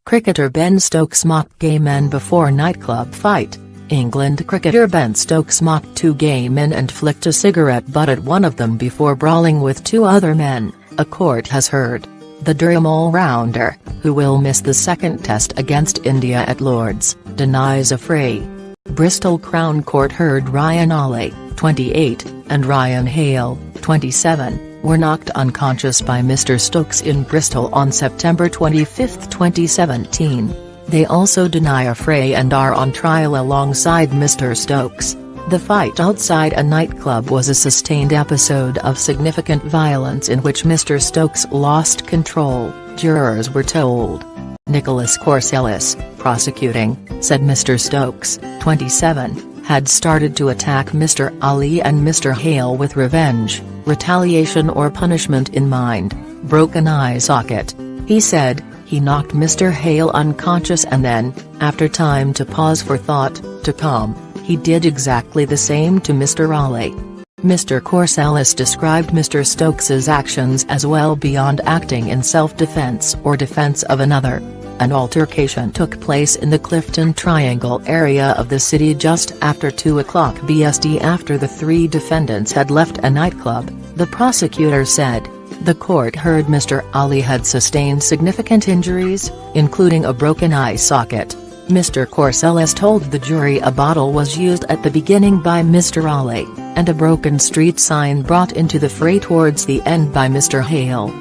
Cricketer Ben Stokes mocked gay men before nightclub fight. England cricketer Ben Stokes mocked two gay men and flicked a cigarette butt at one of them before brawling with two other men, a court has heard. The Durham all-rounder, who will miss the second test against India at Lord's, denies a fray. Bristol Crown Court heard Ryan Ollie, 28, and Ryan Hale, 27, were knocked unconscious by Mr. Stokes in Bristol on September 25, 2017. They also deny a fray and are on trial alongside Mr. Stokes. The fight outside a nightclub was a sustained episode of significant violence in which Mr. Stokes lost control, jurors were told. Nicholas Corsellis, prosecuting, said Mr. Stokes, 27, had started to attack Mr. Ali and Mr. Hale with revenge, retaliation or punishment in mind. Broken eye socket. He said, he knocked Mr. Hale unconscious and then, after time to pause for thought, to calm, he did exactly the same to Mr. Ali. Mr. Corsellis described Mr. Stokes's actions as well beyond acting in self-defense or defense of another. An altercation took place in the Clifton Triangle area of the city just after 2 o'clock BST after the three defendants had left a nightclub, the prosecutor said. The court heard Mr. Ali had sustained significant injuries, including a broken eye socket. Mr. Corsellis told the jury a bottle was used at the beginning by Mr. Ali, and a broken street sign brought into the fray towards the end by Mr. Hale.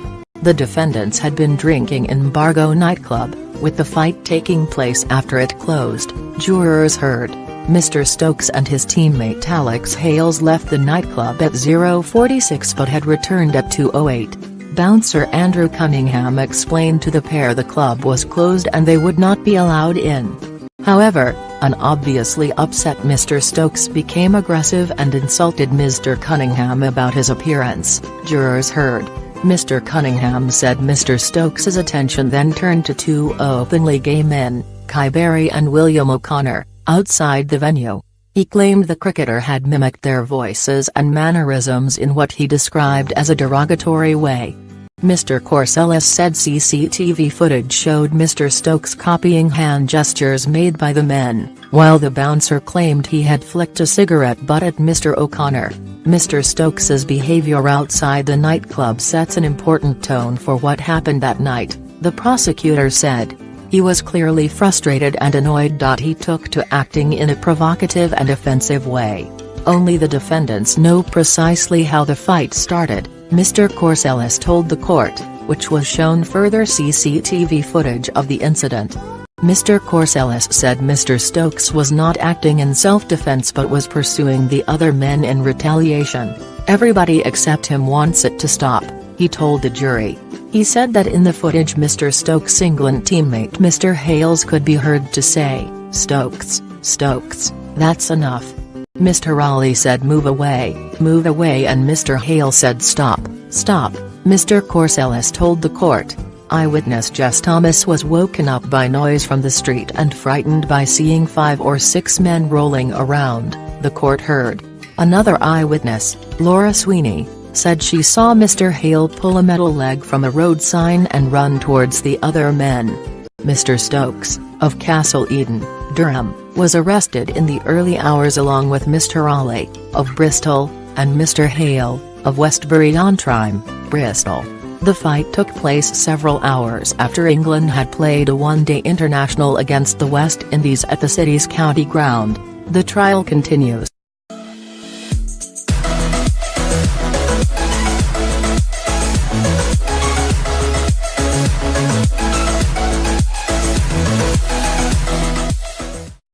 The defendants had been drinking in Bargo nightclub, with the fight taking place after it closed, jurors heard. Mr. Stokes and his teammate Alex Hales left the nightclub at 0:46 but had returned at 2:08. Bouncer Andrew Cunningham explained to the pair the club was closed and they would not be allowed in. However, an obviously upset Mr. Stokes became aggressive and insulted Mr. Cunningham about his appearance, jurors heard. Mr. Cunningham said Mr. Stokes's attention then turned to two openly gay men, Kai Berry and William O'Connor, outside the venue. He claimed the cricketer had mimicked their voices and mannerisms in what he described as a derogatory way. Mr. Corsellis said CCTV footage showed Mr. Stokes copying hand gestures made by the men, while the bouncer claimed he had flicked a cigarette butt at Mr. O'Connor. Mr. Stokes's behavior outside the nightclub sets an important tone for what happened that night, the prosecutor said. He was clearly frustrated and annoyed. He took to acting in a provocative and offensive way. Only the defendants know precisely how the fight started, Mr. Corsellis told the court, which was shown further CCTV footage of the incident. Mr. Corsellis said Mr. Stokes was not acting in self-defense but was pursuing the other men in retaliation. Everybody except him wants it to stop, he told the jury. He said that in the footage Mr. Stokes' England teammate Mr. Hales could be heard to say, "Stokes, Stokes, that's enough." Mr. Ali said move away, and Mr. Hale said stop, stop, Mr. Corsellis told the court. Eyewitness Jess Thomas was woken up by noise from the street and frightened by seeing 5 or 6 men rolling around, the court heard. Another eyewitness, Laura Sweeney, said she saw Mr. Hale pull a metal leg from a road sign and run towards the other men. Mr. Stokes, of Castle Eden, Durham, was arrested in the early hours along with Mr. Ali, of Bristol, and Mr. Hale, of Westbury-on-Trym, Bristol. The fight took place several hours after England had played a one-day international against the West Indies at the city's county ground. The trial continues.